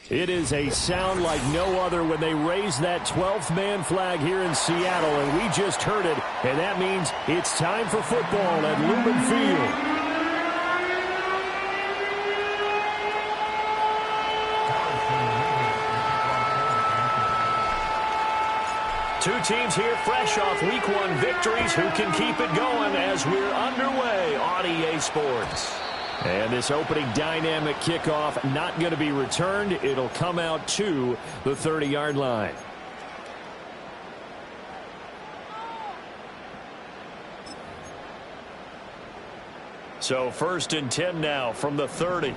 It is a sound like no other when they raise that 12th man flag here in Seattle, and we just heard it, and that means it's time for football at Lumen Field. Two teams here fresh off Week 1 victories who can keep it going as we're underway on EA Sports. And this opening dynamic kickoff not going to be returned. It'll come out to the 30-yard line. So 1st and 10 now from the 30.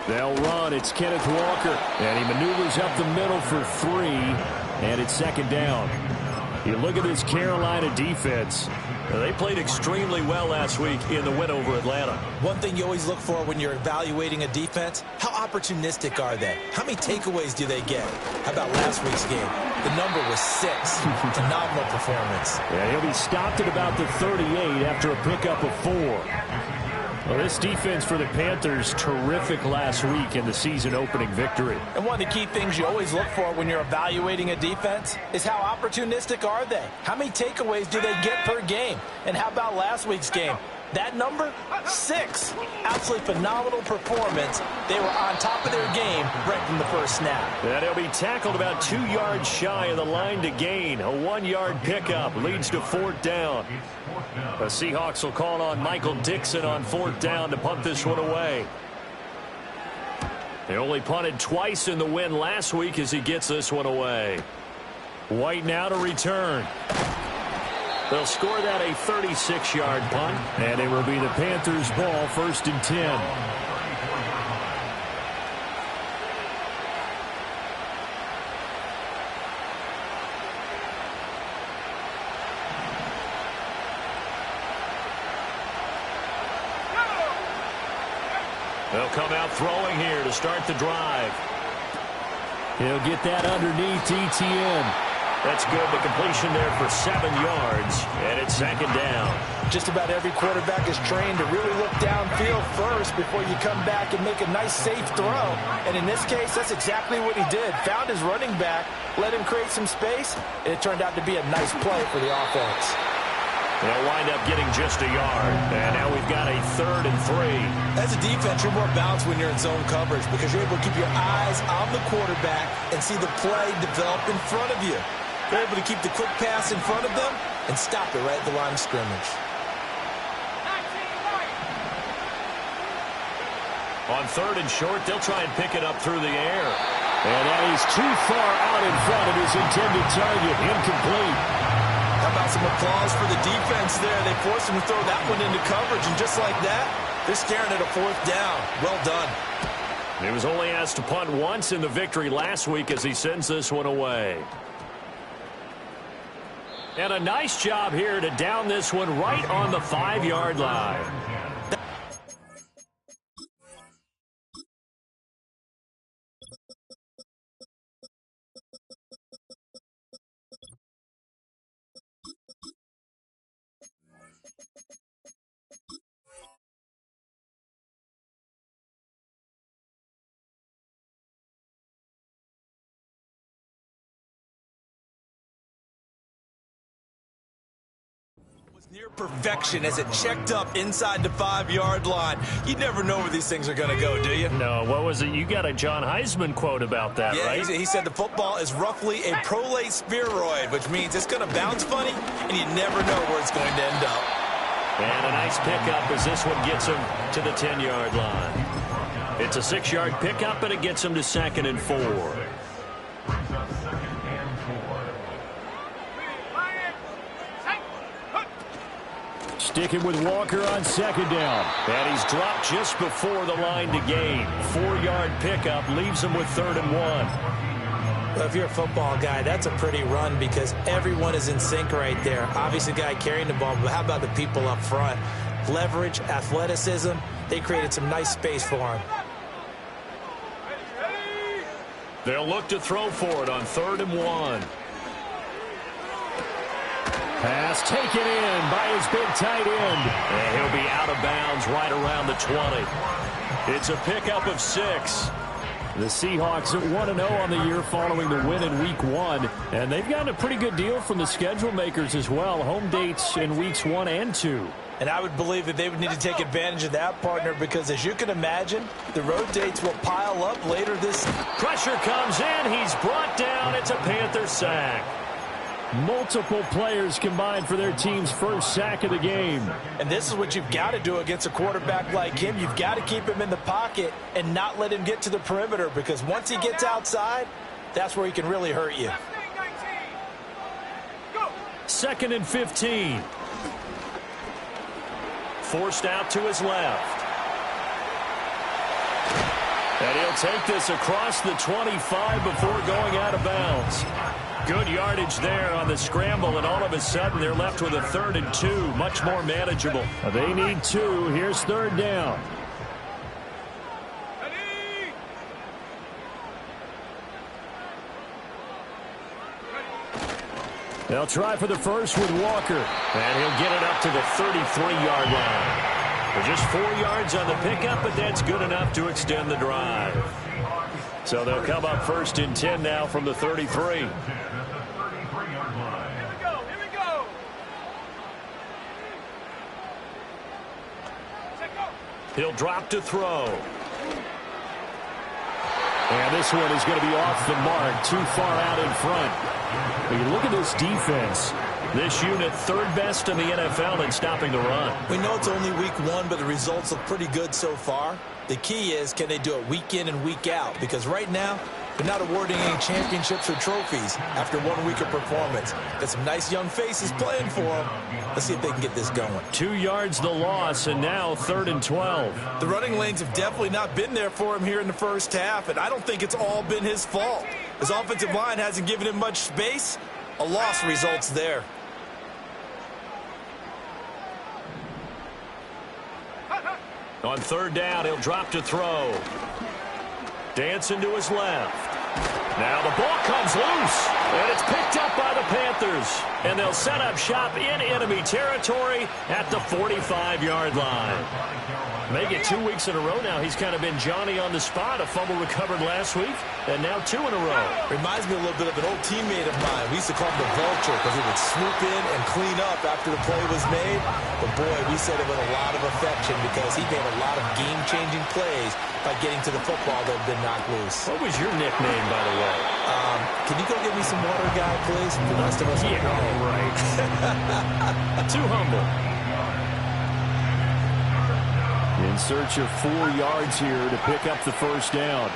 They'll run. It's Kenneth Walker. And he maneuvers up the middle for 3. And it's 2nd down. You look at this Carolina defense. They played extremely well last week in the win over Atlanta. One thing you always look for when you're evaluating a defense, how opportunistic are they? How many takeaways do they get? How about last week's game? The number was 6. Phenomenal performance. Yeah, he'll be stopped at about the 38 after a pickup of 4. Well, this defense for the Panthers, terrific last week in the season-opening victory. And one of the key things you always look for when you're evaluating a defense is how opportunistic are they? How many takeaways do they get per game? And how about last week's game? That number, 6. Absolutely phenomenal performance. They were on top of their game right from the first snap. And he'll be tackled about 2 yards shy of the line to gain. A 1-yard pickup leads to 4th down. The Seahawks will call on Michael Dixon on 4th down to punt this one away. They only punted twice in the win last week as he gets this one away. White now to return. They'll score that a 36-yard punt, and it will be the Panthers' ball, 1st and 10. They'll come out throwing here to start the drive. He'll get that underneath ETN. That's good. The completion there for 7 yards, and it's 2nd down. Just about every quarterback is trained to really look downfield first before you come back and make a nice, safe throw. And in this case, that's exactly what he did. Found his running back, let him create some space, and it turned out to be a nice play for the offense. They'll wind up getting just a yard. And now we've got a 3rd and 3. As a defense, you're more balanced when you're in zone coverage because you're able to keep your eyes on the quarterback and see the play develop in front of you. You're able to keep the quick pass in front of them and stop it right at the line of scrimmage. On 3rd and short, they'll try and pick it up through the air. And that is too far out in front of his intended target. Incomplete. How about some applause for the defense there? They forced him to throw that one into coverage, and just like that, they're staring at a 4th down. Well done. He was only asked to punt once in the victory last week as he sends this one away. And a nice job here to down this one right on the 5-yard line. Near perfection as it checked up inside the 5-yard line. You never know where these things are going to go, do you? No, what was it? You got a John Heisman quote about that, right? Yeah, he said the football is roughly a prolate spheroid, which means it's going to bounce funny, and you never know where it's going to end up. And a nice pickup as this one gets him to the 10-yard line. It's a 6-yard pickup, and it gets him to 2nd and 4. Sticking with Walker on 2nd down. And he's dropped just before the line to gain. 4-yard pickup leaves him with 3rd and 1. Well, if you're a football guy, that's a pretty run because everyone is in sync right there. Obviously, the guy carrying the ball, but how about the people up front? Leverage, athleticism, they created some nice space for him. They'll look to throw for it on 3rd and 1. Pass taken in by his big tight end. And he'll be out of bounds right around the 20. It's a pickup of 6. The Seahawks at 1-0 on the year following the win in Week 1. And they've gotten a pretty good deal from the schedule makers as well. Home dates in Weeks 1 and 2. And I would believe that they would need to take advantage of that, partner, because as you can imagine, the road dates will pile up later this. Pressure comes in. He's brought down. It's a Panther sack. Multiple players combined for their team's first sack of the game. And this is what you've got to do against a quarterback like him. You've got to keep him in the pocket and not let him get to the perimeter, because once he gets outside, that's where he can really hurt you. 2nd and 15. Forced out to his left. And he'll take this across the 25 before going out of bounds. Good yardage there on the scramble, and all of a sudden they're left with a 3rd and 2, much more manageable. They need 2. Here's 3rd down. They'll try for the first with Walker, and he'll get it up to the 33-yard line. They're just 4 yards on the pickup, but that's good enough to extend the drive. So they'll come up 1st and 10 now from the 33. He'll drop to throw. And this one is going to be off the mark, too far out in front. But you look at this defense. This unit 3rd best in the NFL in stopping the run. We know it's only Week 1, but the results look pretty good so far. The key is, can they do it week in and week out? Because right now, they're not awarding any championships or trophies after 1 week of performance. Got some nice young faces playing for them. Let's see if they can get this going. 2 yards the loss, and now 3rd and 12. The running lanes have definitely not been there for him here in the first half, and I don't think it's all been his fault. His offensive line hasn't given him much space. A loss results there. On 3rd down, he'll drop to throw. Dancing to his left. Now the ball comes loose, and it's picked up by the Panthers. And they'll set up shop in enemy territory at the 45-yard line. Make it 2 weeks in a row now. He's kind of been Johnny on the spot. A fumble recovered last week, and now 2 in a row. Reminds me a little bit of an old teammate of mine. We used to call him the vulture because he would swoop in and clean up after the play was made. But, boy, we said it with a lot of affection because he made a lot of game-changing plays by getting to the football that had been knocked loose. What was your nickname, by the way? Can you go get me some water, guy, please? The rest of us. Yeah, all right. Too humble. In search of 4 yards here to pick up the 1st down.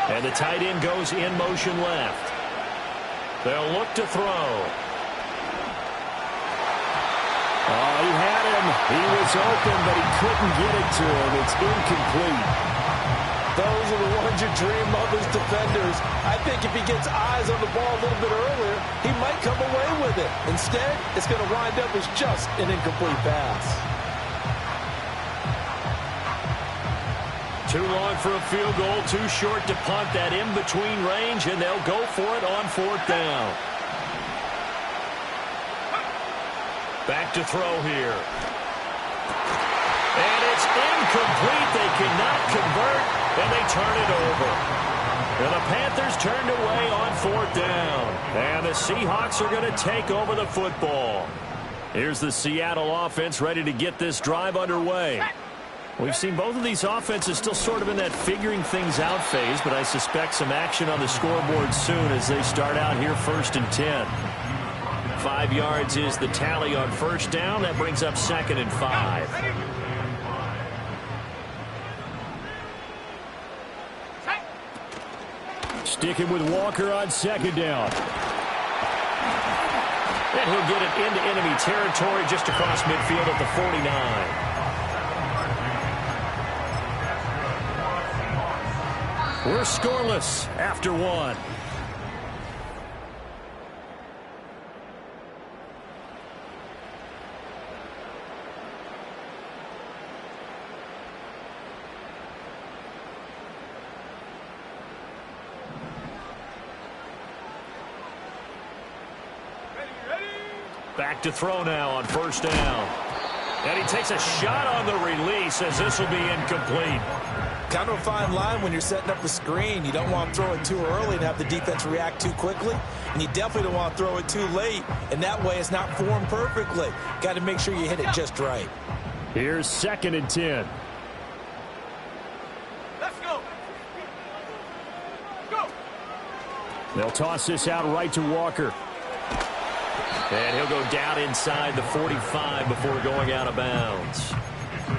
And the tight end goes in motion left. They'll look to throw. Oh, he had him. He was open, but he couldn't get it to him. It's incomplete. Those are the ones you dream of as defenders. I think if he gets eyes on the ball a little bit earlier, he might come away with it. Instead, it's going to wind up as just an incomplete pass. Too long for a field goal, too short to punt. That in-between range, and they'll go for it on 4th down. Back to throw here. And it's incomplete. They cannot convert, and they turn it over. And the Panthers turned away on 4th down. And the Seahawks are going to take over the football. Here's the Seattle offense ready to get this drive underway. We've seen both of these offenses still sort of in that figuring things out phase, but I suspect some action on the scoreboard soon as they start out here 1st and 10. 5 yards is the tally on 1st down. That brings up 2nd and 5. Sticking with Walker on 2nd down. And he'll get it into enemy territory just across midfield at the 49. We're scoreless after 1. Back to throw now on first down. And he takes a shot on the release as this will be incomplete. Kind of a fine line when you're setting up a screen. You don't want to throw it too early and have the defense react too quickly. And you definitely don't want to throw it too late. And that way it's not formed perfectly. Got to make sure you hit it just right. Here's 2nd and 10. Let's go. Go. They'll toss this out right to Walker. And he'll go down inside the 45 before going out of bounds.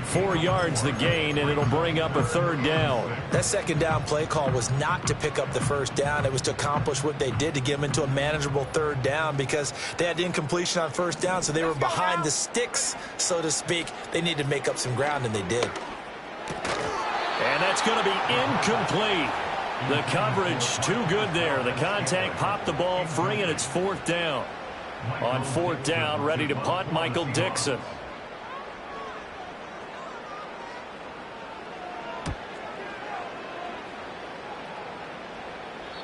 4 yards the gain, and it'll bring up a 3rd down. That 2nd down play call was not to pick up the 1st down. It was to accomplish what they did to get them into a manageable 3rd down because they had incompletion on 1st down, so they were behind the sticks, so to speak. They needed to make up some ground, and they did. And that's going to be incomplete. The coverage too good there. The contact popped the ball free, and it's 4th down. On 4th down, ready to punt, Michael Dixon.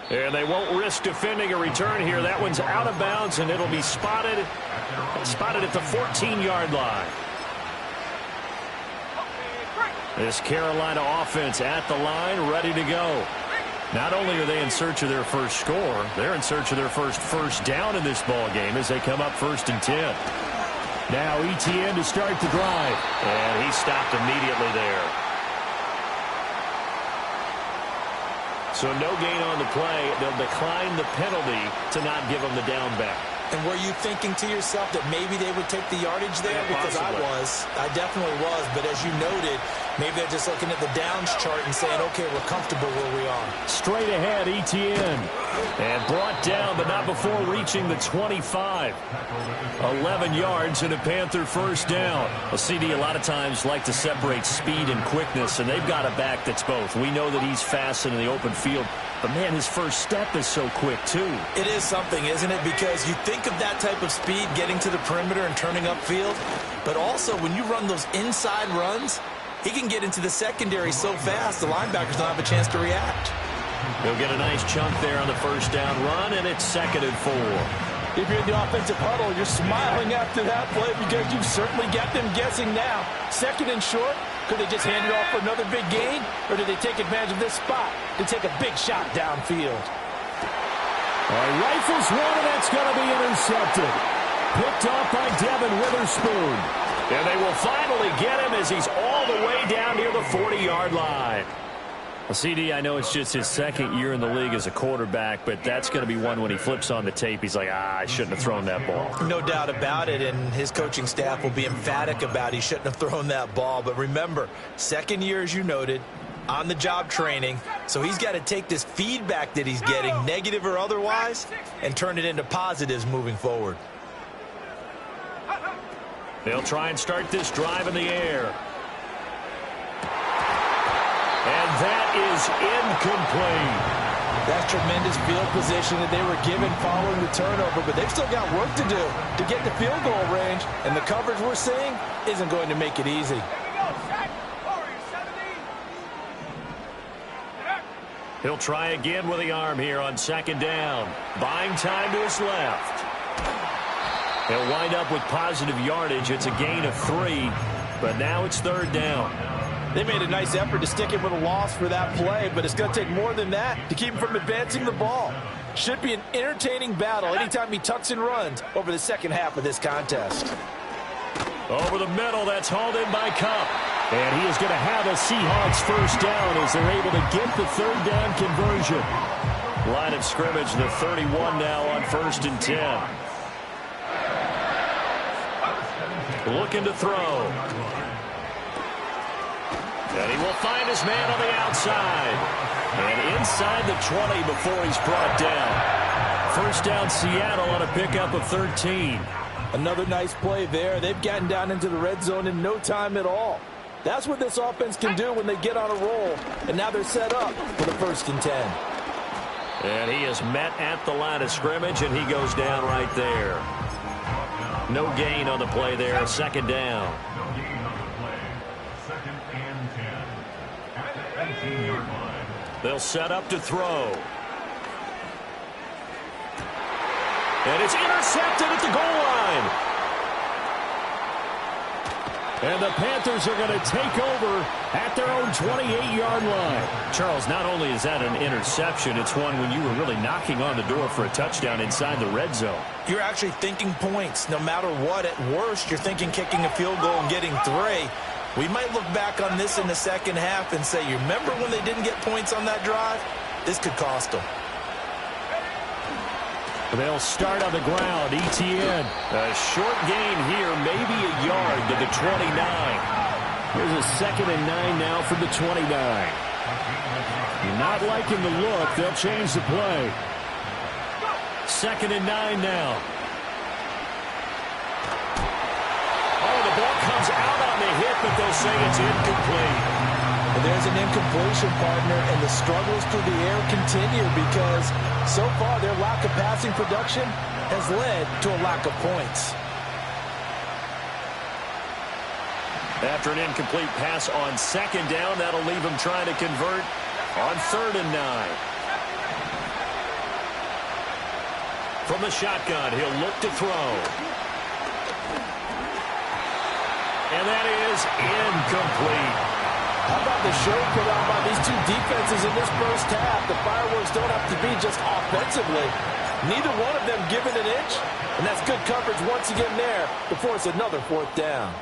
And they won't risk defending a return here. That one's out of bounds, and it'll be spotted at the 14-yard line. This Carolina offense at the line, ready to go. Not only are they in search of their first score, they're in search of their first down in this ball game as they come up 1st and 10. Now ETN to start the drive. And he stopped immediately there. So no gain on the play. They'll decline the penalty to not give them the down back. And were you thinking to yourself that maybe they would take the yardage there? Yeah, because possibly. I definitely was. But as you noted, maybe they're just looking at the downs chart and saying, okay, we're comfortable where we are. Straight ahead, ETN. And brought down, but not before reaching the 25. 11 yards and a Panther 1st down. Well, CD a lot of times like to separate speed and quickness, and they've got a back that's both. We know that he's fast in the open field. But, man, his first step is so quick, too. It is something, isn't it? Because you think of that type of speed getting to the perimeter and turning upfield. But also, when you run those inside runs, he can get into the secondary so fast, the linebackers don't have a chance to react. He'll get a nice chunk there on the 1st down run, and it's 2nd and 4. If you're in the offensive huddle, you're smiling after that play because you've certainly got them guessing now. 2nd and short. Could they just hand it off for another big gain? Or do they take advantage of this spot to take a big shot downfield? Rifles one, and that's going to be intercepted. Picked off by Devin Witherspoon. And they will finally get him as he's all the way down near the 40-yard line. Well, CD, I know it's just his 2nd year in the league as a quarterback, but that's going to be one when he flips on the tape. He's like, I shouldn't have thrown that ball. No doubt about it, and his coaching staff will be emphatic about he shouldn't have thrown that ball. But remember, 2nd year, as you noted, on-the-job training. So he's got to take this feedback that he's getting, negative or otherwise, and turn it into positives moving forward. They'll try and start this drive in the air. And that is incomplete. That's tremendous field position that they were given following the turnover, but they've still got work to do to get the field goal range, and the coverage we're seeing isn't going to make it easy. He'll try again with the arm here on 2nd down. Buying time to his left. He'll wind up with positive yardage. It's a gain of 3, but now it's 3rd down. They made a nice effort to stick him with a loss for that play, but it's going to take more than that to keep him from advancing the ball. Should be an entertaining battle anytime he tucks and runs over the 2nd half of this contest. Over the middle, that's hauled in by Cup. And he is going to have a Seahawks 1st down as they're able to get the 3rd down conversion. Line of scrimmage, the 31 now on 1st and 10. Looking to throw. And he will find his man on the outside. And inside the 20 before he's brought down. 1st down Seattle on a pickup of 13. Another nice play there. They've gotten down into the red zone in no time at all. That's what this offense can do when they get on a roll. And now they're set up for the 1st and 10. And he is met at the line of scrimmage, and he goes down right there. No gain on the play there. 2nd down. They'll set up to throw. And it's intercepted at the goal line. And the Panthers are going to take over at their own 28-yard line. Charles, not only is that an interception, it's one when you were really knocking on the door for a touchdown inside the red zone. You're actually thinking points. No matter what, at worst, you're thinking kicking a field goal and getting 3. We might look back on this in the second half and say, you remember when they didn't get points on that drive? This could cost them. They'll start on the ground. ETN. A short gain here, maybe a yard to the 29. Here's a 2nd and 9 now from the 29. You're not liking the look. They'll change the play. 2nd and 9 now. Oh, the ball comes out on the hit, but they'll say it's incomplete. And there's an incompletion, partner, and the struggles through the air continue because so far their lack of passing production has led to a lack of points. After an incomplete pass on 2nd down, that'll leave him trying to convert on 3rd and 9. From the shotgun, he'll look to throw. And that is incomplete. How about the show put on by these two defenses in this first half? The fireworks don't have to be just offensively. Neither one of them given an inch, and that's good coverage once again there before it's another 4th down.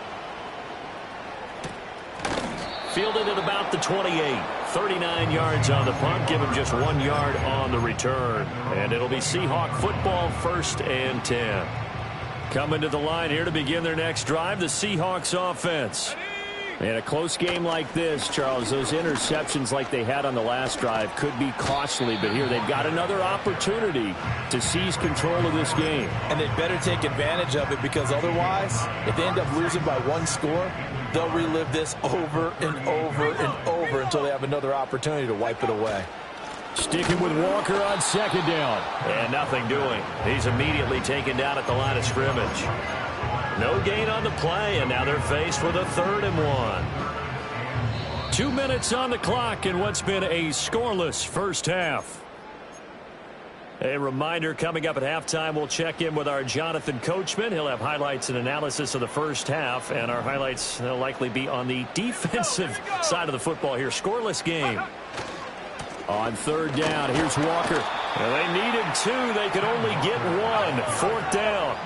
Fielded at about the 28. 39 yards on the punt. Give him just 1 yard on the return. And it'll be Seahawk football, 1st and 10. Coming to the line here to begin their next drive, the Seahawks offense. In a close game like this, Charles, those interceptions like they had on the last drive could be costly, but here they've got another opportunity to seize control of this game. And they'd better take advantage of it because otherwise, if they end up losing by 1 score, they'll relive this over and over and over until they have another opportunity to wipe it away. Sticking with Walker on 2nd down. And nothing doing. He's immediately taken down at the line of scrimmage. No gain on the play, and now they're faced with a 3rd and 1. 2 minutes on the clock in what's been a scoreless first half. A reminder, coming up at halftime, we'll check in with our Jonathan Coachman. He'll have highlights and analysis of the first half, and our highlights will likely be on the defensive side of the football here. Scoreless game. On 3rd down, here's Walker. And they needed 2. They could only get 1. 4th down.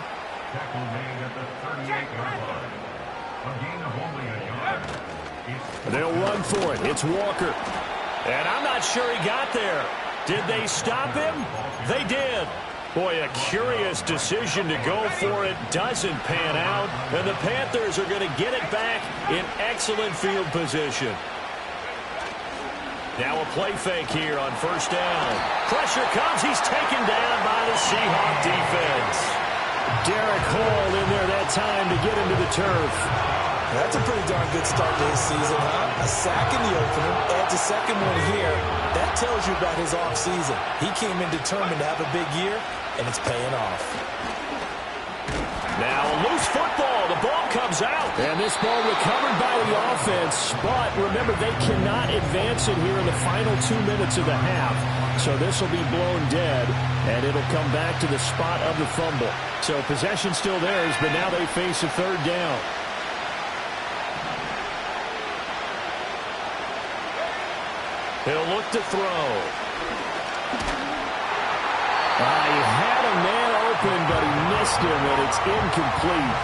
They'll run for it. It's Walker. And I'm not sure he got there. Did they stop him? They did. Boy, a curious decision to go for it. Doesn't pan out. And the Panthers are going to get it back in excellent field position. Now a play fake here on 1st down. Pressure comes. He's taken down by the Seahawk defense. Derek Hall in there that time to get into the turf. That's a pretty darn good start to his season, huh? A sack in the opener, adds a 2nd one here. That tells you about his offseason. He came in determined to have a big year, and it's paying off. Now a loose football. The ball comes out. And this ball recovered by the offense. But remember, they cannot advance it here in the final 2 minutes of the half. So this will be blown dead, and it'll come back to the spot of the fumble. So possession still theirs, but now they face a 3rd down. He'll look to throw. He had a man open, but he missed him, and it's incomplete.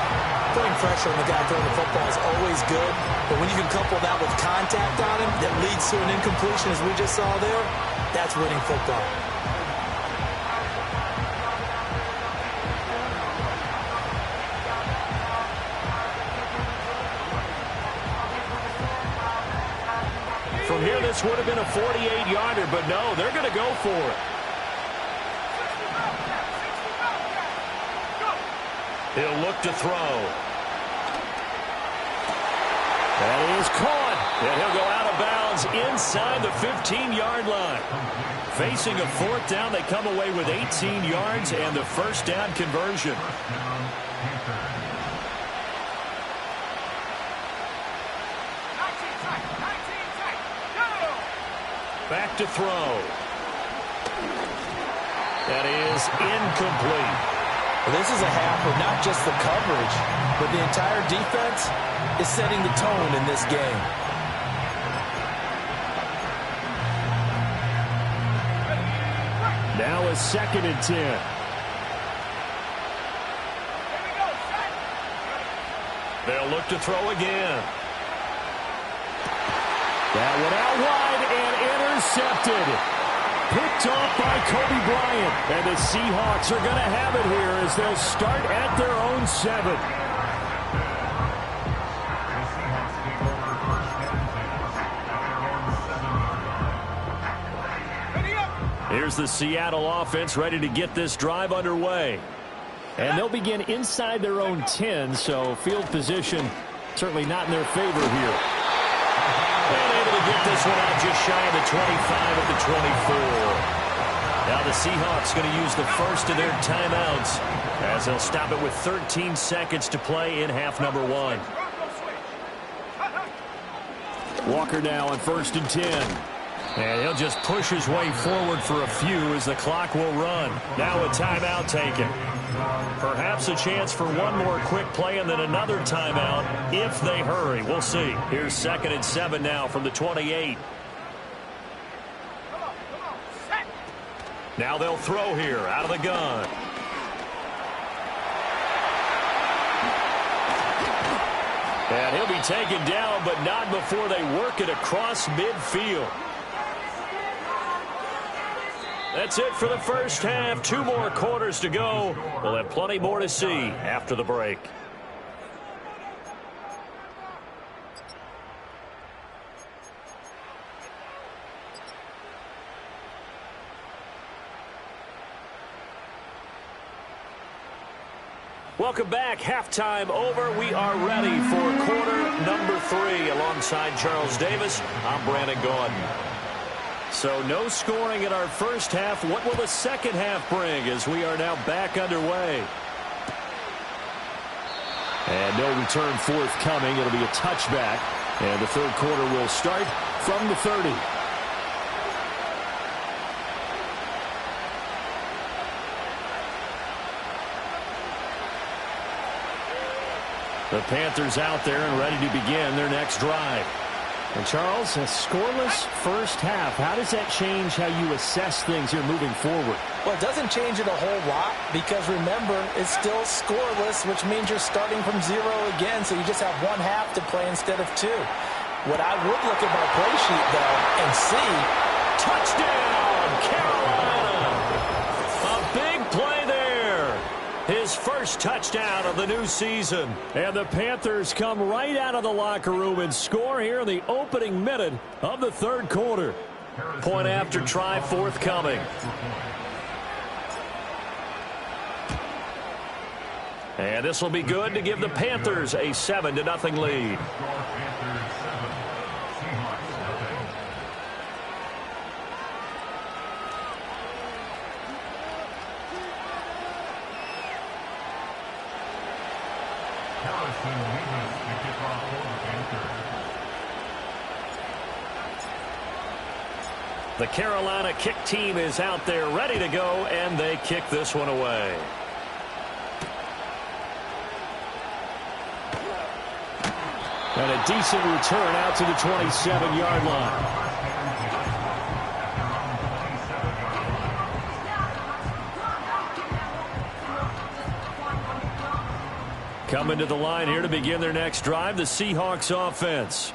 Putting pressure on the guy throwing the football is always good, but when you can couple that with contact on him that leads to an incompletion, as we just saw there, that's winning football. From here, this would have been a 48-yarder, but no, they're going to go for it. He'll look to throw. That is caught, and he'll go out of bounds inside the 15-yard line. Facing a 4th down, they come away with 18 yards and the 1st down conversion. Back to throw. That is incomplete. Well, this is a half of not just the coverage, but the entire defense is setting the tone in this game. Now a 2nd and 10. They'll look to throw again. That one out wide and intercepted. Picked off by Kobe Bryant. And the Seahawks are going to have it here as they'll start at their own 7. Here's the Seattle offense ready to get this drive underway. And they'll begin inside their own 10, so field position certainly not in their favor here. And able to get this one out just shy of the 25 at the 24. Now the Seahawks going to use the first of their timeouts as they'll stop it with 13 seconds to play in half number 1. Walker now on 1st and 10. And he'll just push his way forward for a few as the clock will run. Now a timeout taken. Perhaps a chance for one more quick play and then another timeout if they hurry. We'll see. Here's 2nd and 7 now from the 28. Now they'll throw here out of the gun. And he'll be taken down, but not before they work it across midfield. That's it for the first half. 2 more quarters to go. We'll have plenty more to see after the break. Welcome back. Halftime over. We are ready for quarter number 3. Alongside Charles Davis, I'm Brandon Gordon. So no scoring in our first half. What will the second half bring as we are now back underway? And no return forthcoming. It'll be a touchback. And the third quarter will start from the 30. The Panthers out there and ready to begin their next drive. And Charles, a scoreless first half. How does that change how you assess things here moving forward? Well, it doesn't change it a whole lot because, remember, it's still scoreless, which means you're starting from 0 again, so you just have 1 half to play instead of 2. What I would look at my play sheet, though, and see, touchdown, Carolina! A big play there. His first touchdown of the new season. And the Panthers come right out of the locker room and score here in the opening minute of the third quarter. Point after try forthcoming. And this will be good to give the Panthers a 7-0 lead. The Carolina kick team is out there ready to go, and they kick this one away. And a decent return out to the 27-yard line. Coming to the line here to begin their next drive, the Seahawks offense.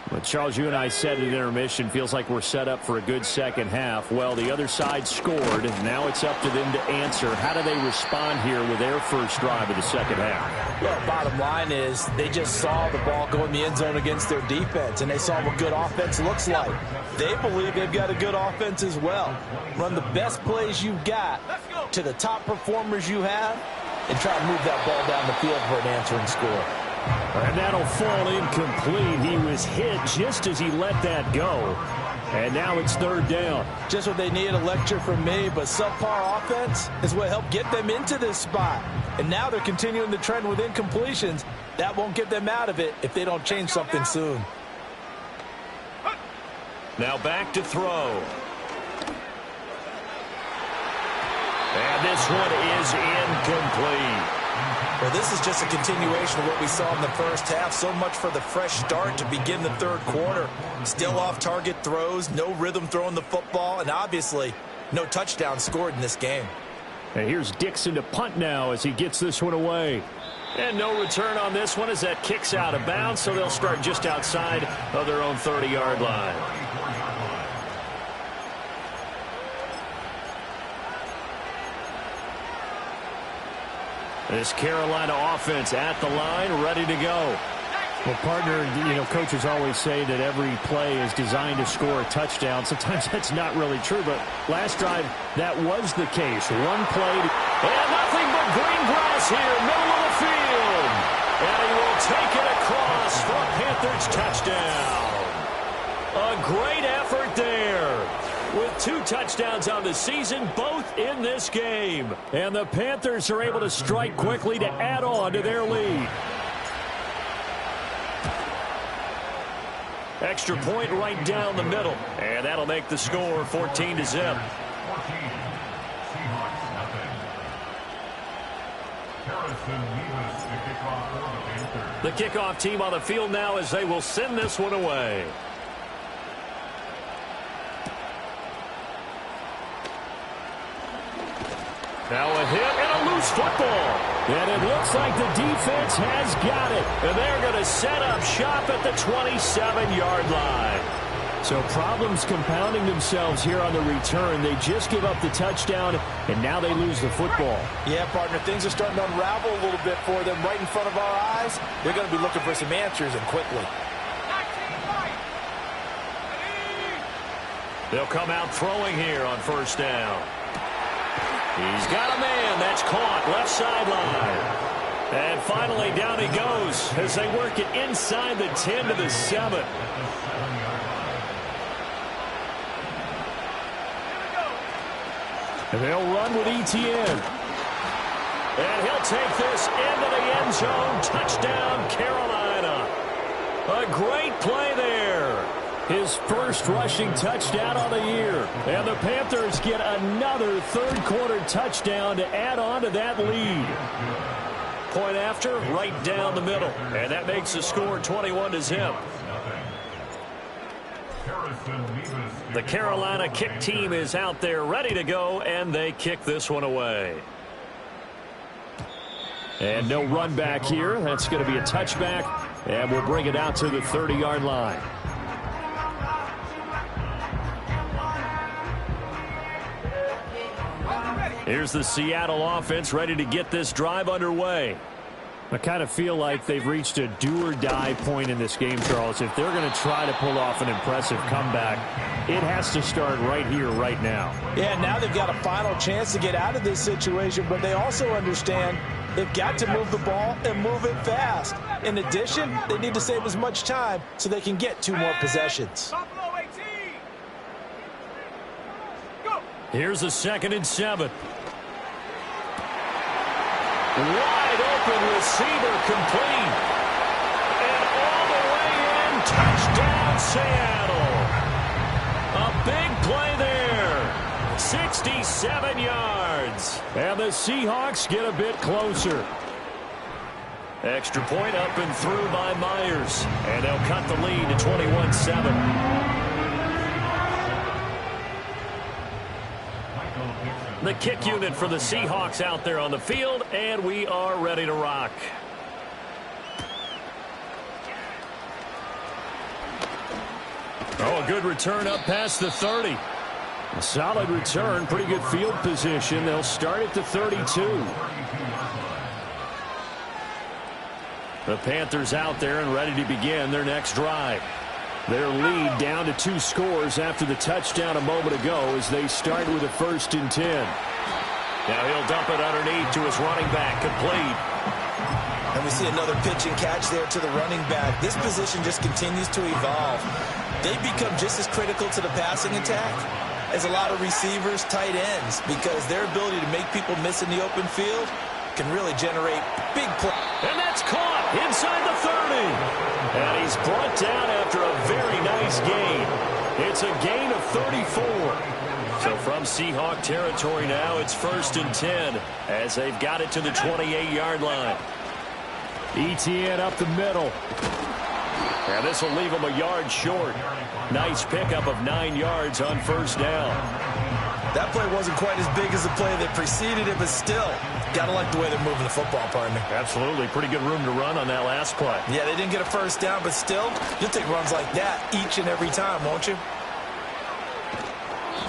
But Charles, you and I said at intermission, feels like we're set up for a good second half. Well, the other side scored. Now it's up to them to answer. How do they respond here with their first drive of the second half? Well, bottom line is they just saw the ball go in the end zone against their defense, and they saw what good offense looks like. They believe they've got a good offense as well. Run the best plays you've got to the top performers you have, and try to move that ball down the field for an answering score. And that'll fall incomplete. He was hit just as he let that go. And now it's third down. Just what they need, a lecture from me, but subpar offense is what helped get them into this spot. And now they're continuing the trend with incompletions. That won't get them out of it if they don't change something soon. Now back to throw. And this one is incomplete. Well, this is just a continuation of what we saw in the first half. So much for the fresh start to begin the third quarter. Still off-target throws, no rhythm throwing the football, and obviously no touchdown scored in this game. And here's Dixon to punt now as he gets this one away. And no return on this one as that kicks out of bounds, so they'll start just outside of their own 30-yard line. This Carolina offense at the line, ready to go. Well, partner, coaches always say that every play is designed to score a touchdown. Sometimes that's not really true, but last drive, that was the case. One play. And nothing but green grass here, middle of the field. And he will take it across for a Panthers touchdown. A great effort there. With 2 touchdowns on the season, both in this game. And the Panthers are able to strike quickly to add on to their lead. Extra point right down the middle. And that'll make the score 14-0. The kickoff team on the field now as they will send this one away. Now a hit and a loose football. And it looks like the defense has got it. And they're going to set up shop at the 27-yard line. So problems compounding themselves here on the return. They just give up the touchdown, and now they lose the football. Yeah, partner, things are starting to unravel a little bit for them right in front of our eyes. They're going to be looking for some answers, and quickly. They'll come out throwing here on first down. He's got a man. That's caught left sideline. And finally down he goes as they work it inside the 10 to the 7. And they'll run with Etienne. And he'll take this into the end zone. Touchdown, Carolina. A great play there. His first rushing touchdown on the year. And the Panthers get another third-quarter touchdown to add on to that lead. Point after, right down the middle. And that makes the score 21-0. The Carolina kick team is out there ready to go, and they kick this one away. And no run back here. That's going to be a touchback, and we'll bring it out to the 30-yard line. Here's the Seattle offense ready to get this drive underway. I kind of feel like they've reached a do-or-die point in this game, Charles. If they're going to try to pull off an impressive comeback, it has to start right here, right now. Yeah, now they've got a final chance to get out of this situation, but they also understand they've got to move the ball and move it fast. In addition, they need to save as much time so they can get 2 more possessions. Here's a 2nd and 7. Wide open receiver complete. And all the way in, touchdown Seattle. A big play there. 67 yards. And the Seahawks get a bit closer. Extra point up and through by Myers. And they'll cut the lead to 21-7. The kick unit for the Seahawks out there on the field, and we are ready to rock. Oh, a good return up past the 30. A solid return, pretty good field position. They'll start at the 32. The Panthers out there and ready to begin their next drive. Their lead down to 2 scores after the touchdown a moment ago as they start with a 1st and 10. Now he'll dump it underneath to his running back, complete. And we see another pitch and catch there to the running back. This position just continues to evolve. They become just as critical to the passing attack as a lot of receivers, tight ends, because their ability to make people miss in the open field can really generate big plays. And that's caught inside the 30. And he's brought down after a very nice gain. It's a gain of 34. So from Seahawk territory now, it's 1st and 10 as they've got it to the 28-yard line. ETN up the middle. And this will leave them a yard short. Nice pickup of 9 yards on 1st down. That play wasn't quite as big as the play that preceded it, but still, got to like the way they're moving the football, partner. Absolutely. Pretty good room to run on that last play. Yeah, they didn't get a 1st down, but still, you'll take runs like that each and every time, won't you?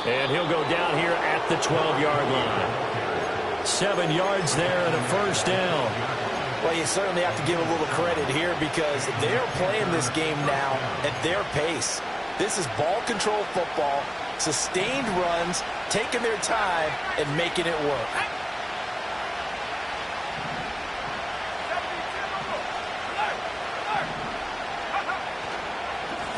And he'll go down here at the 12-yard line. 7 yards there and a 1st down. Well, you certainly have to give a little credit here because they're playing this game now at their pace. This is ball control football, sustained runs, taking their time, and making it work.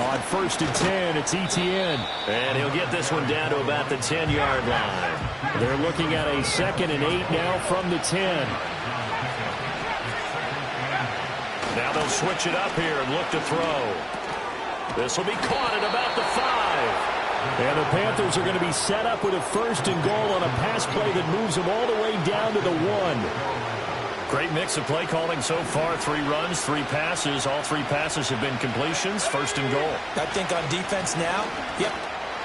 On 1st and 10, it's ETN. And he'll get this one down to about the 10-yard line. They're looking at a 2nd and 8 now from the 10. Now they'll switch it up here and look to throw. This will be caught at about the 5. And the Panthers are going to be set up with a 1st and goal on a pass play that moves them all the way down to the 1. Great mix of play calling so far. 3 runs, 3 passes. All 3 passes have been completions. 1st and goal. I think on defense now, yep.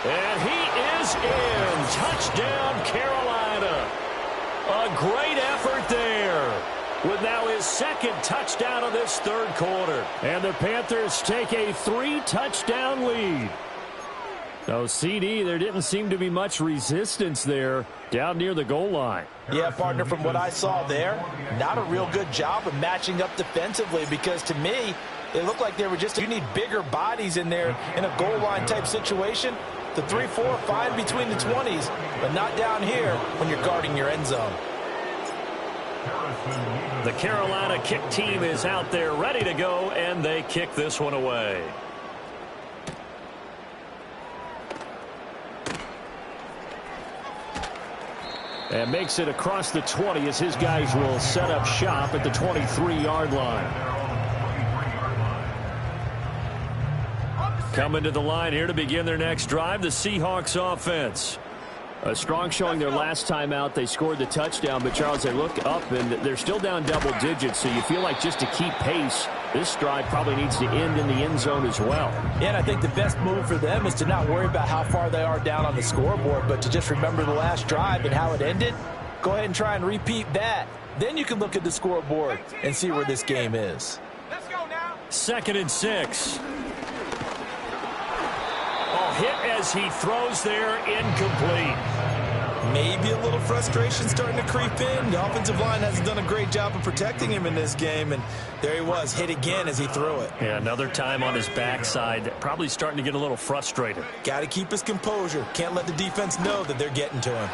And he is in. Touchdown, Carolina. A great effort there. With now his 2nd touchdown of this 3rd quarter. And the Panthers take a 3-touchdown lead. So, CD, there didn't seem to be much resistance there down near the goal line. Yeah, partner, from what I saw there, not a real good job of matching up defensively because to me, it looked like they were just, you need bigger bodies in there in a goal line type situation. The 3-4 fine between the 20s, but not down here when you're guarding your end zone. The Carolina kick team is out there ready to go, and they kick this one away. And makes it across the 20 as his guys will set up shop at the 23-yard line. Coming to the line here to begin their next drive, the Seahawks offense. A strong showing their last time out. They scored the touchdown, but, Charles, they look up, and they're still down double digits, so you feel like just to keep pace, this drive probably needs to end in the end zone as well. Yeah, and I think the best move for them is to not worry about how far they are down on the scoreboard, but to just remember the last drive and how it ended. Go ahead and try and repeat that. Then you can look at the scoreboard and see where this game is. Let's go now. 2nd and 6. Hit as he throws there, incomplete. Maybe a little frustration starting to creep in. The offensive line hasn't done a great job of protecting him in this game, and there he was, hit again as he threw it. Yeah, another time on his backside, probably starting to get a little frustrated. Got to keep his composure. Can't let the defense know that they're getting to him.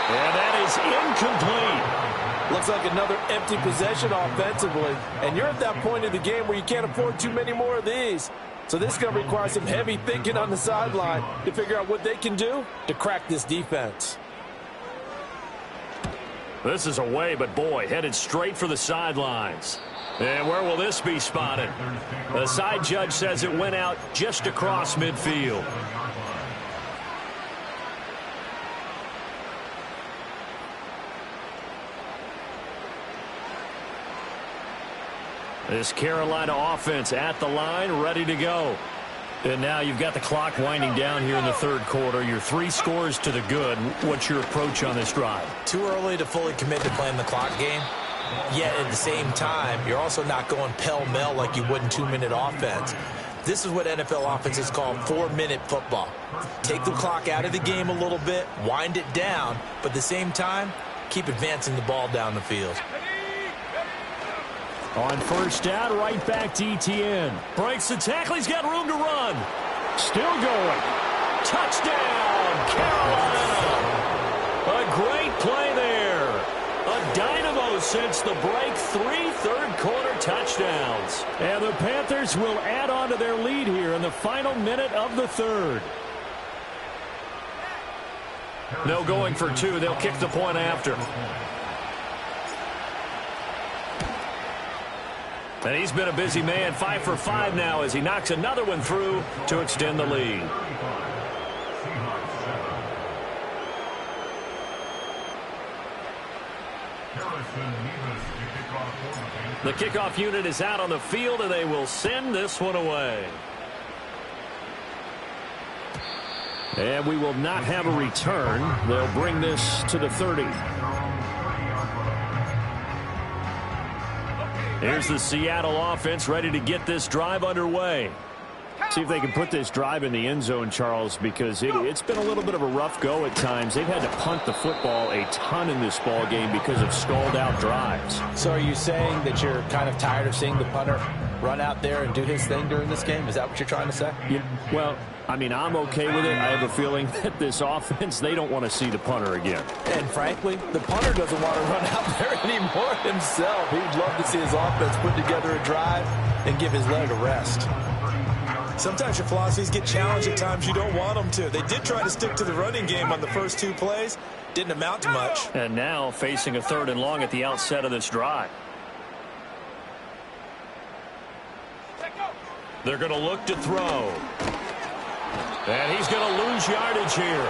And that is incomplete. Looks like another empty possession offensively, and you're at that point in the game where you can't afford too many more of these. So this is going to require some heavy thinking on the sideline to figure out what they can do to crack this defense. This is away, but boy, headed straight for the sidelines. And where will this be spotted? The side judge says it went out just across midfield. This Carolina offense at the line, ready to go. And now you've got the clock winding down here in the 3rd quarter. Your 3 scores to the good. What's your approach on this drive? Too early to fully commit to playing the clock game. Yet at the same time, you're also not going pell-mell like you would in 2-minute offense. This is what NFL offenses call 4-minute football. Take the clock out of the game a little bit, wind it down, but at the same time, keep advancing the ball down the field. On 1st down, right back to ETN. Breaks the tackle. He's got room to run. Still going. Touchdown, Carolina. A great play there. A dynamo since the break. 3 third-quarter touchdowns. And the Panthers will add on to their lead here in the final minute of the 3rd. No going for 2. They'll kick the point after. And he's been a busy man, 5 for 5 now as he knocks another one through to extend the lead. The kickoff unit is out on the field, and they will send this one away. And we will not have a return. They'll bring this to the 30. Here's the Seattle offense ready to get this drive underway. See if they can put this drive in the end zone, Charles, because it's been a little bit of a rough go at times. They've had to punt the football a ton in this ball game because of stalled out drives. So are you saying that you're kind of tired of seeing the punter run out there and do his thing during this game? Is that what you're trying to say? Yeah, well, I mean, I'm okay with it. I have a feeling that this offense, they don't want to see the punter again. And frankly, the punter doesn't want to run out there anymore himself. He'd love to see his offense put together a drive and give his leg a rest. Sometimes your philosophies get challenged at times you don't want them to. They did try to stick to the running game on the first 2 plays. Didn't amount to much. And now facing a 3rd and long at the outset of this drive. They're going to look to throw. And he's going to lose yardage here,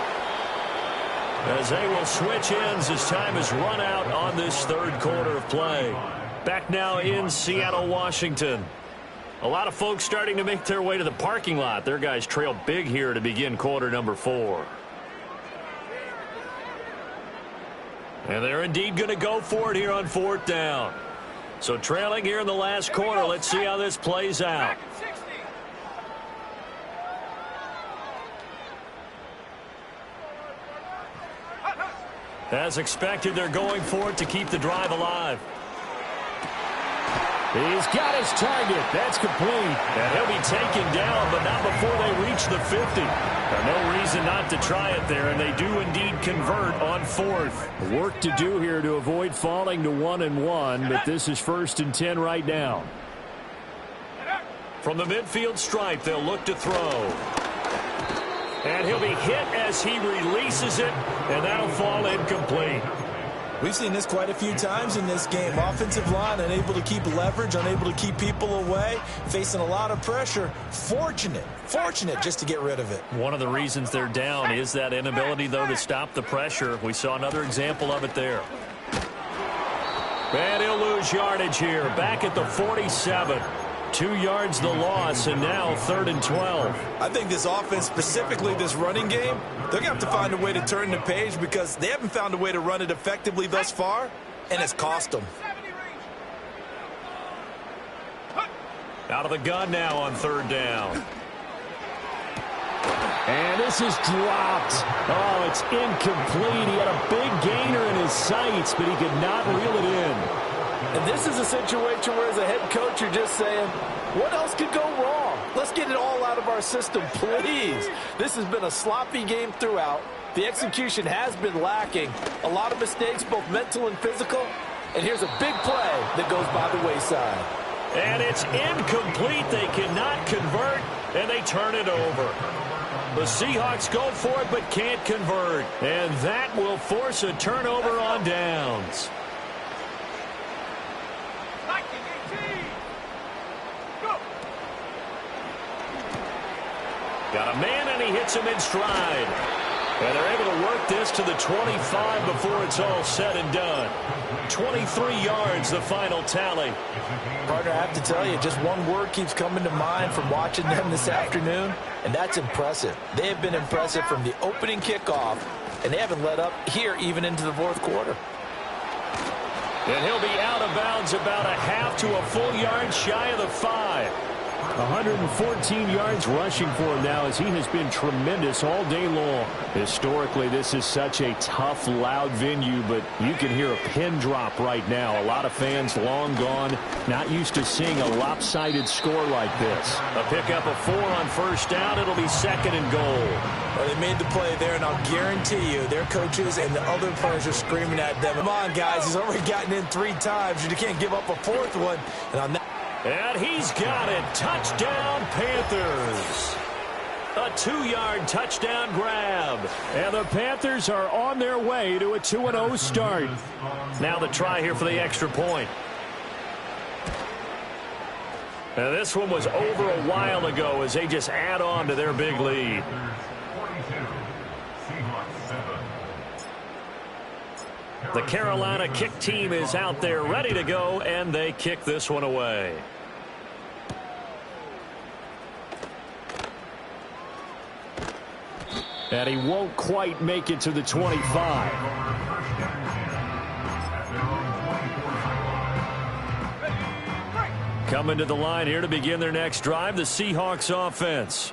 as they will switch ends as time has run out on this 3rd quarter of play. Back now in Seattle, Washington. A lot of folks starting to make their way to the parking lot. Their guys trail big here to begin quarter number 4. And they're indeed going to go for it here on 4th down. So trailing here in the last quarter. Let's see how this plays out. As expected, they're going for it to keep the drive alive. He's got his target. That's complete. And he'll be taken down, but not before they reach the 50. No reason not to try it there, and they do indeed convert on 4th. Work to do here to avoid falling to 1-1, but this is 1st and 10 right now. From the midfield stripe, they'll look to throw. And he'll be hit as he releases it, and that'll fall incomplete. We've seen this quite a few times in this game. Offensive line unable to keep leverage, unable to keep people away, facing a lot of pressure. Fortunate just to get rid of it. One of the reasons they're down is that inability, though, to stop the pressure. We saw another example of it there. And he'll lose yardage here. Back at the 47. 2 yards the loss, and now 3rd and 12. I think this offense, specifically this running game, they're going to have to find a way to turn the page because they haven't found a way to run it effectively thus far, and it's cost them. Out of the gun now on 3rd down. And this is dropped. Oh, it's incomplete. He had a big gainer in his sights, but he could not reel it in. And this is a situation where, as a head coach, you're just saying, what else could go wrong? Let's get it all out of our system, please. This has been a sloppy game throughout. The execution has been lacking. A lot of mistakes, both mental and physical. And here's a big play that goes by the wayside. And it's incomplete. They cannot convert, and they turn it over. The Seahawks go for it but can't convert. And that will force a turnover on downs. Got a man, and he hits him in stride. And they're able to work this to the 25 before it's all said and done. 23 yards, the final tally. Partner, I have to tell you, just one word keeps coming to mind from watching them this afternoon, and that's impressive. They have been impressive from the opening kickoff, and they haven't let up here even into the 4th quarter. And he'll be out of bounds about a half to a full yard shy of the 5. 114 yards rushing for him now, as he has been tremendous all day long. Historically, this is such a tough, loud venue, but you can hear a pin drop right now. A lot of fans long gone, not used to seeing a lopsided score like this. A pickup of 4 on 1st down. It'll be 2nd and goal. Well, they made the play there, and I'll guarantee you their coaches and the other players are screaming at them. Come on, guys. He's already gotten in 3 times. You can't give up a 4th one. And on that. And he's got it. Touchdown, Panthers. A 2-yard touchdown grab. And the Panthers are on their way to a 2-0 start. Now the try here for the extra point. And this one was over a while ago as they just add on to their big lead. The Carolina kick team is out there ready to go, and they kick this one away. And he won't quite make it to the 25. Coming to the line here to begin their next drive, the Seahawks offense.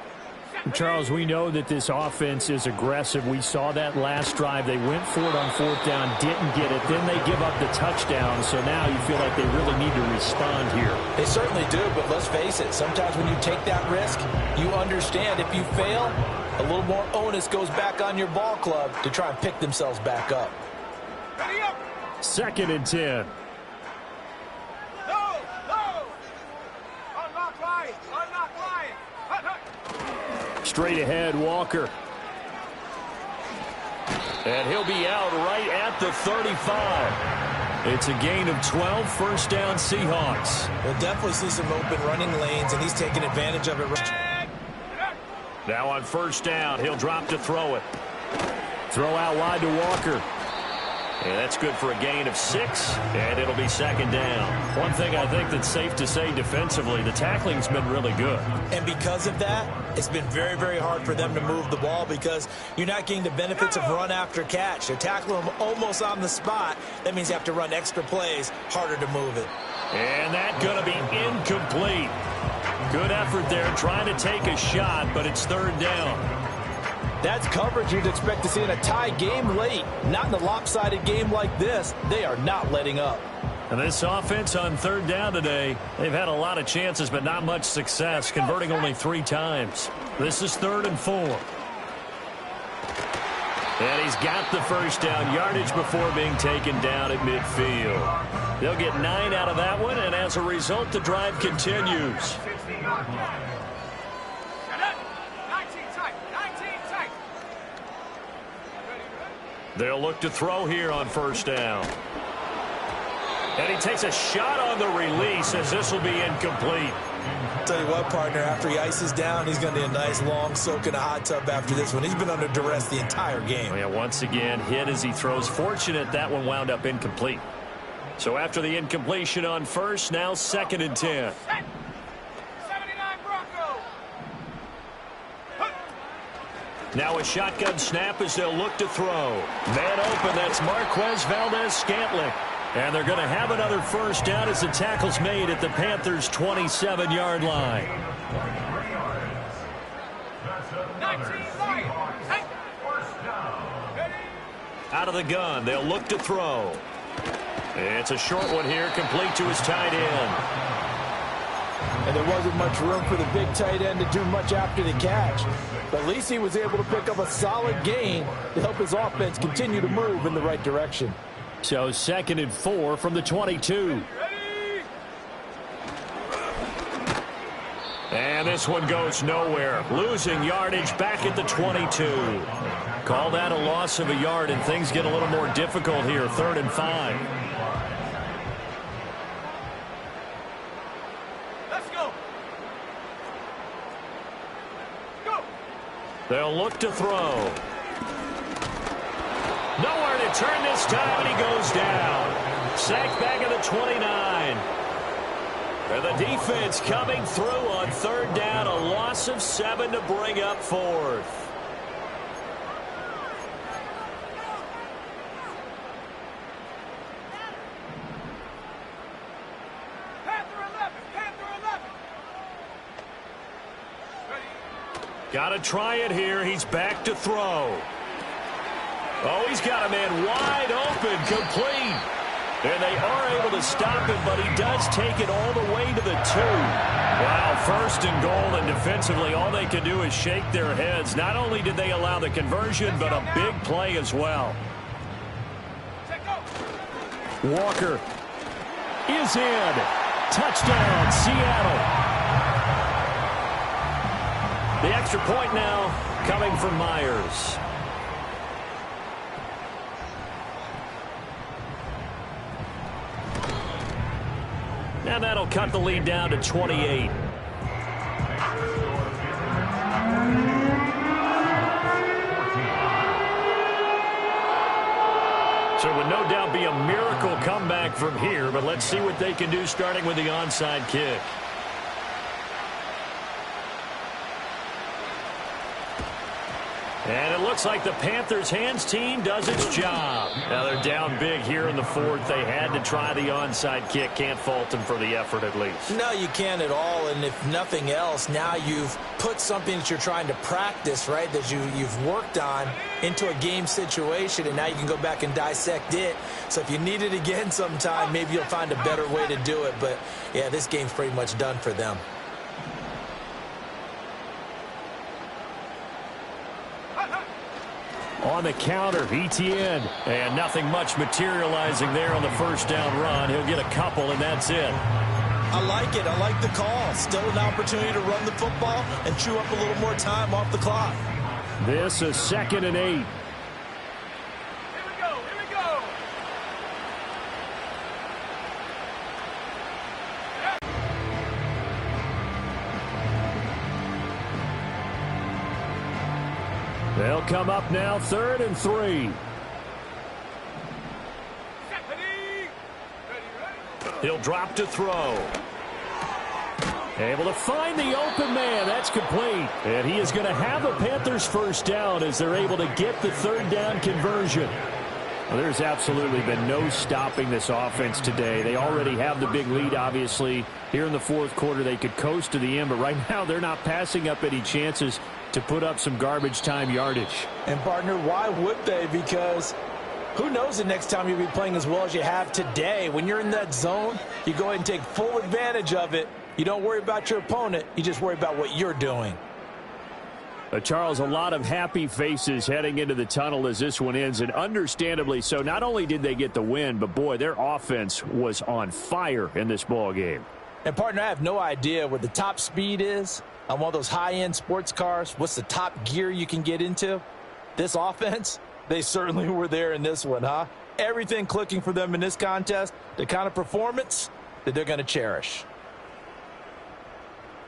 Charles, we know that this offense is aggressive. We saw that last drive. They went for it on fourth down, didn't get it. Then they give up the touchdown. So now you feel like they really need to respond here. They certainly do, but let's face it. Sometimes when you take that risk, you understand if you fail, a little more onus goes back on your ball club to try and pick themselves back up. 2nd and 10. Straight ahead, Walker. And he'll be out right at the 35. It's a gain of 12, first down Seahawks. We'll definitely see some open running lanes, and he's taking advantage of it. Now on first down, he'll drop to throw it. Throw out wide to Walker. And that's good for a gain of 6, and it'll be 2nd down. One thing I think that's safe to say defensively, the tackling's been really good. And because of that, it's been very, very hard for them to move the ball because you're not getting the benefits of run after catch. They're tackling them almost on the spot. That means you have to run extra plays, harder to move it. And that's going to be incomplete. Good effort there, trying to take a shot, but it's 3rd down. That's coverage you'd expect to see in a tie game late. Not in a lopsided game like this. They are not letting up. And this offense on 3rd down today, they've had a lot of chances, but not much success, converting only 3 times. This is 3rd and 4. And he's got the first down yardage before being taken down at midfield. They'll get 9 out of that one, and as a result, the drive continues. They'll look to throw here on first down. And he takes a shot on the release as this will be incomplete. Tell you what, partner, after he ices down, he's going to need a nice long soak in a hot tub after this one. He's been under duress the entire game. Yeah, once again, hit as he throws. Fortunate that one wound up incomplete. So after the incompletion on first, now 2nd and 10. Now a shotgun snap as they'll look to throw. Man open, that's Marquez Valdez-Scantling. And they're going to have another first down as the tackle's made at the Panthers' 27-yard line. Out of the gun, they'll look to throw. It's a short one here, complete to his tight end. And there wasn't much room for the big tight end to do much after the catch. But at least he was able to pick up a solid gain to help his offense continue to move in the right direction. So 2nd and 4 from the 22. And this one goes nowhere. Losing yardage back at the 22. Call that a loss of a yard, and things get a little more difficult here. 3rd and 5. They'll look to throw. Nowhere to turn this time, and he goes down. Sacked back at the 29. And the defense coming through on 3rd down. A loss of 7 to bring up 4th. Got to try it here. He's back to throw. Oh, he's got a man wide open, complete. And they are able to stop him, but he does take it all the way to the 2. Wow, 1st and goal, and defensively all they can do is shake their heads. Not only did they allow the conversion, but a big play as well. Walker is in. Touchdown, Seattle. The extra point now coming from Myers. And that'll cut the lead down to 28. So it would no doubt be a miracle comeback from here, but let's see what they can do starting with the onside kick. And it looks like the Panthers hands team does its job. Now they're down big here in the fourth. They had to try the onside kick. Can't fault them for the effort at least. No, you can't at all. And if nothing else, now you've put something that you're trying to practice, right, that you've worked on into a game situation, and now you can go back and dissect it. So if you need it again sometime, maybe you'll find a better way to do it. But, yeah, this game's pretty much done for them. On the counter, ETN. And nothing much materializing there on the first down run. He'll get a couple, and that's it. I like it. I like the call. Still an opportunity to run the football and chew up a little more time off the clock. This is 2nd and 8. They'll come up now 3rd and 3. He'll drop to throw. Able to find the open man. That's complete. And he is going to have a Panthers first down as they're able to get the 3rd down conversion. Well, there's absolutely been no stopping this offense today. They already have the big lead, obviously. Here in the fourth quarter, they could coast to the end, but right now they're not passing up any chances to put up some garbage time yardage. And, partner, why would they? Because who knows the next time you'll be playing as well as you have today. When you're in that zone, you go ahead and take full advantage of it. You don't worry about your opponent. You just worry about what you're doing. Charles, a lot of happy faces heading into the tunnel as this one ends, and understandably so. Not only did they get the win, but, boy, their offense was on fire in this ball game. And, partner, I have no idea what the top speed is on one of those high-end sports cars. What's the top gear you can get into? This offense, they certainly were there in this one, huh? Everything clicking for them in this contest, the kind of performance that they're going to cherish.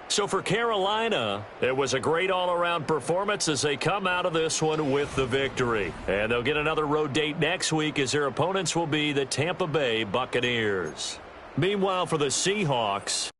So for Carolina, it was a great all-around performance as they come out of this one with the victory. And they'll get another road date next week as their opponents will be the Tampa Bay Buccaneers. Meanwhile, for the Seahawks,